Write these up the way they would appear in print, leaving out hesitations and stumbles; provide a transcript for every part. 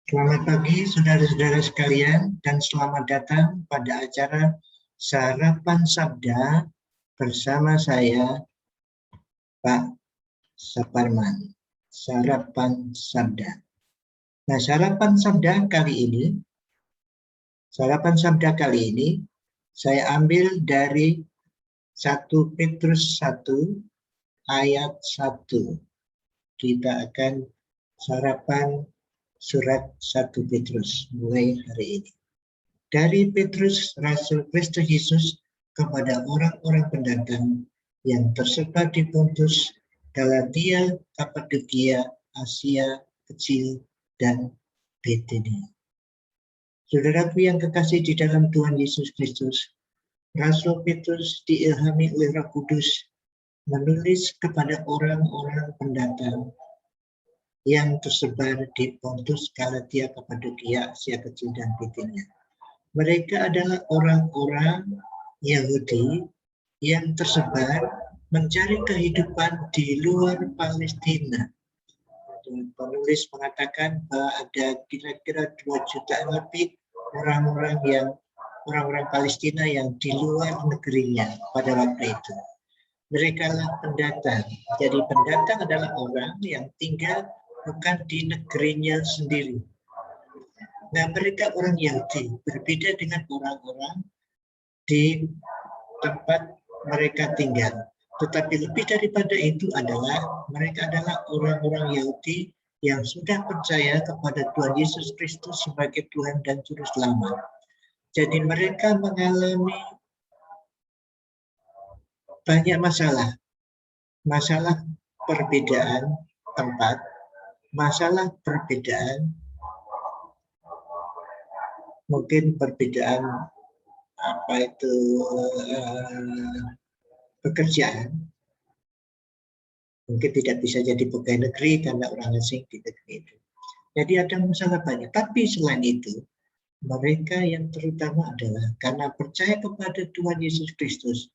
Selamat pagi saudara-saudara sekalian dan selamat datang pada acara Sarapan Sabda bersama saya Pak Saparman. Sarapan Sabda. Nah, Sarapan Sabda kali ini saya ambil dari 1 Petrus 1 ayat 1. Kita akan sarapan surat 1 Petrus mulai hari ini. Dari Petrus, Rasul Kristus Yesus kepada orang-orang pendatang yang tersebar di Pontus, Galatia, Kapadokia, Asia Kecil, dan Bithania. Saudaraku yang kekasih di dalam Tuhan Yesus Kristus, Rasul Petrus diilhami oleh Roh Kudus menulis kepada orang-orang pendatang yang tersebar di Pontus, Galatia, Kapadokia, Asia Kecil, dan Bithania. Mereka adalah orang-orang Yahudi yang tersebar mencari kehidupan di luar Palestina. Penulis mengatakan bahwa ada kira-kira 2 juta lebih orang-orang Palestina yang di luar negerinya pada waktu itu. Mereka adalah pendatang. Jadi pendatang adalah orang yang tinggal bukan di negerinya sendiri. Nah, mereka orang Yahudi, berbeda dengan orang-orang di tempat mereka tinggal. Tetapi lebih daripada itu adalah mereka adalah orang-orang Yahudi yang sudah percaya kepada Tuhan Yesus Kristus sebagai Tuhan dan Juru Selamat. Jadi mereka mengalami banyak masalah perbedaan tempat, masalah perbedaan, mungkin perbedaan pekerjaan, mungkin tidak bisa jadi pegawai negeri karena orang asing di negeri itu. Jadi ada masalah banyak. Tapi selain itu, mereka yang terutama adalah karena percaya kepada Tuhan Yesus Kristus,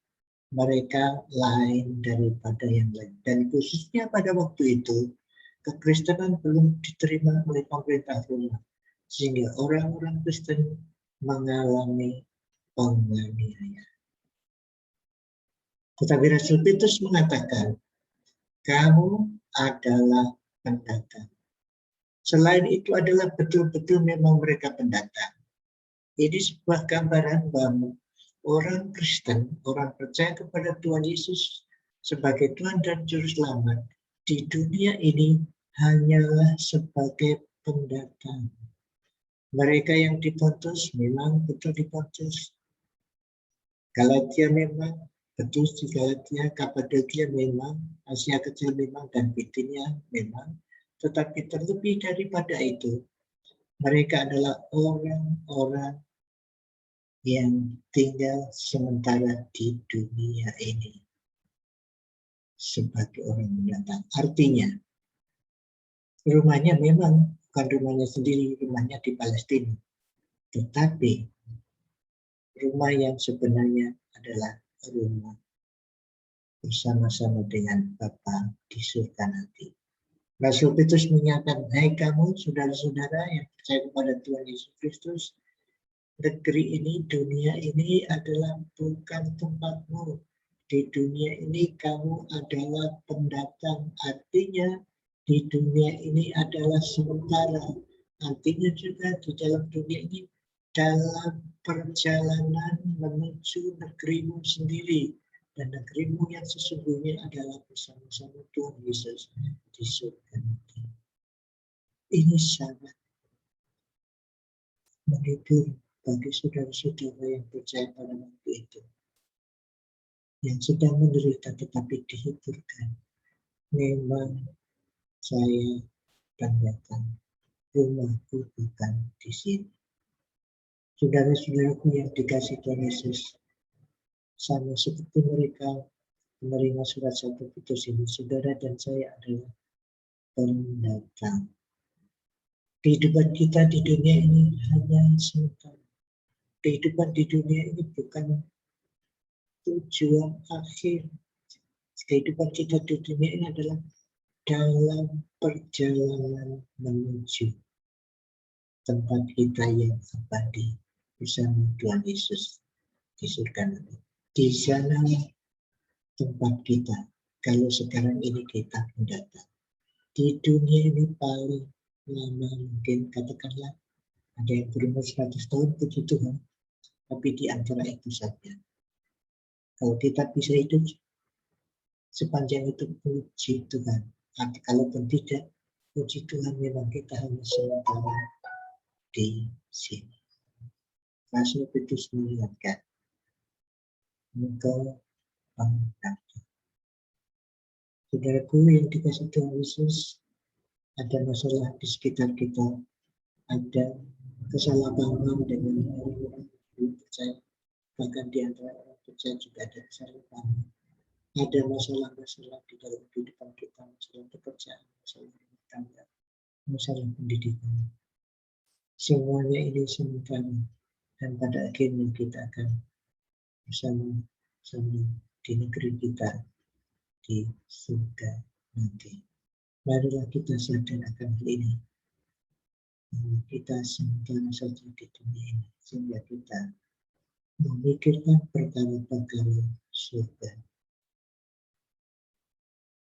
mereka lain daripada yang lain. Dan khususnya pada waktu itu, kekristenan belum diterima oleh pemerintah Roma. Sehingga orang-orang Kristen mengalami penganiayaan. Tetapi Rasul Petrus mengatakan, kamu adalah pendatang. Selain itu adalah betul-betul memang mereka pendatang. Ini sebuah gambaran bahwa orang Kristen, orang percaya kepada Tuhan Yesus sebagai Tuhan dan Juru Selamat di dunia ini hanyalah sebagai pendatang. Mereka yang di Pontus memang betul di Pontus. Galatia memang betul di Galatia, Kapadokia memang, Asia Kecil memang, dan Bithania memang. Tetapi terlebih daripada itu, mereka adalah orang-orang yang tinggal sementara di dunia ini sebagai orang pendatang. Artinya, rumahnya memang bukan rumahnya sendiri, rumahnya di Palestina. Tetapi rumah yang sebenarnya adalah rumah bersama-sama dengan Bapa di surga nanti. Rasul Petrus menyatakan, hai kamu saudara-saudara yang percaya kepada Tuhan Yesus Kristus, negeri ini, dunia ini adalah bukan tempatmu. Di dunia ini kamu adalah pendatang. Artinya di dunia ini adalah sementara. Artinya juga di dalam dunia ini dalam perjalanan menuju negerimu sendiri. Dan negerimu yang sesungguhnya adalah bersama-sama Tuhan Yesus di surga nanti. Ini sangat menghibur bagi saudara-saudara yang percaya pada waktu itu. Yang sedang menderita tetapi dihiburkan. Memang saya banggakan rumahku bukan di sini. Saudara-saudaraku yang dikasih Tuhan Yesus, sama seperti mereka menerima surat 1 Petrus ini, saudara dan saya adalah pendatang. Kehidupan kita di dunia ini hanya sementara. Kehidupan di dunia ini bukan tujuan akhir. Kehidupan kita di dunia ini adalah dalam perjalanan menuju tempat kita yang abadi bersama Tuhan Yesus di surga nanti. Di sana tempat kita, kalau sekarang ini kita mendatang. Di dunia ini paling lama mungkin, katakanlah ada yang berumur 100 tahun, puji Tuhan, tapi di antara itu saja. Kalau kita bisa hidup sepanjang itu, puji Tuhan. Kalaupun tidak, puji Tuhan, memang kita hanya sementara di sini. Rasul Petrus mengingatkan, engkau bangkit. Saudaraku yang dikasih Tuhan Yesus, ada masalah di sekitar kita, ada kesalahpahaman dengan orang yang percaya, bahkan di antara orang percaya juga ada kesalahpahaman. Ada masalah-masalah di dalam kehidupan kita, masalah pekerjaan, masalah rumah tangga, masalah pendidikan. Semuanya ini sementara, dan pada akhirnya kita akan bersama-sama di negeri kita, di surga nanti. Marilah kita sadar akan hal ini. Kita sementara saja di dunia ini, sehingga kita memikirkan perkara-perkara surga.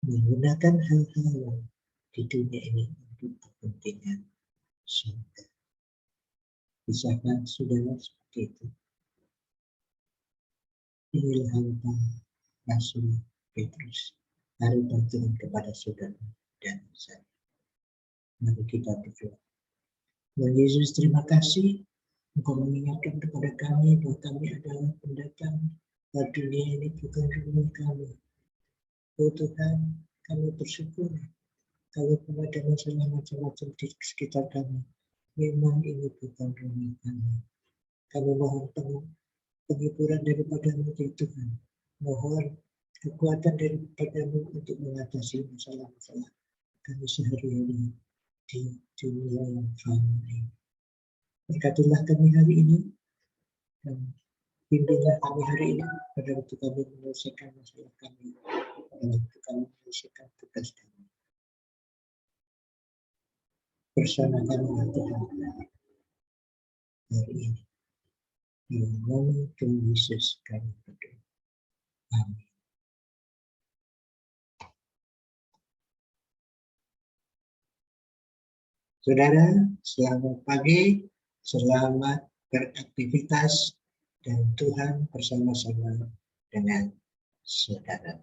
Menggunakan hal-hal di dunia ini untuk kepentingan surga. Bisakah saudara seperti itu? Inilah harapan Rasul Petrus, harapan Tuhan kepada saudara dan saya. Mari kita berdoa. Tuhan Yesus, terima kasih Engkau mengingatkan kepada kami bahwa kami adalah pendatang, bahwa dunia ini bukan rumah kami. Oh Tuhan, kami bersyukur kalau ada masalah macam-macam di sekitar kami. Memang ini bukan rumah kami. Kami mohon penghiburan daripada-Mu ya Tuhan. Mohon kekuatan daripada-Mu untuk mengatasi masalah-masalah kami sehari-hari di dunia yang fana ini. Berkatilah kami hari ini dan bimbinglah kami hari ini pada waktu kami menyelesaikan masalah kami, pada waktu kami menyelesaikan tugas kami. Bersama kami Tuhan hari ini. Dalam nama Tuhan Yesus kami berdoa. Amin. Saudara, selamat pagi, selamat beraktivitas, dan Tuhan bersama-sama dengan saudara.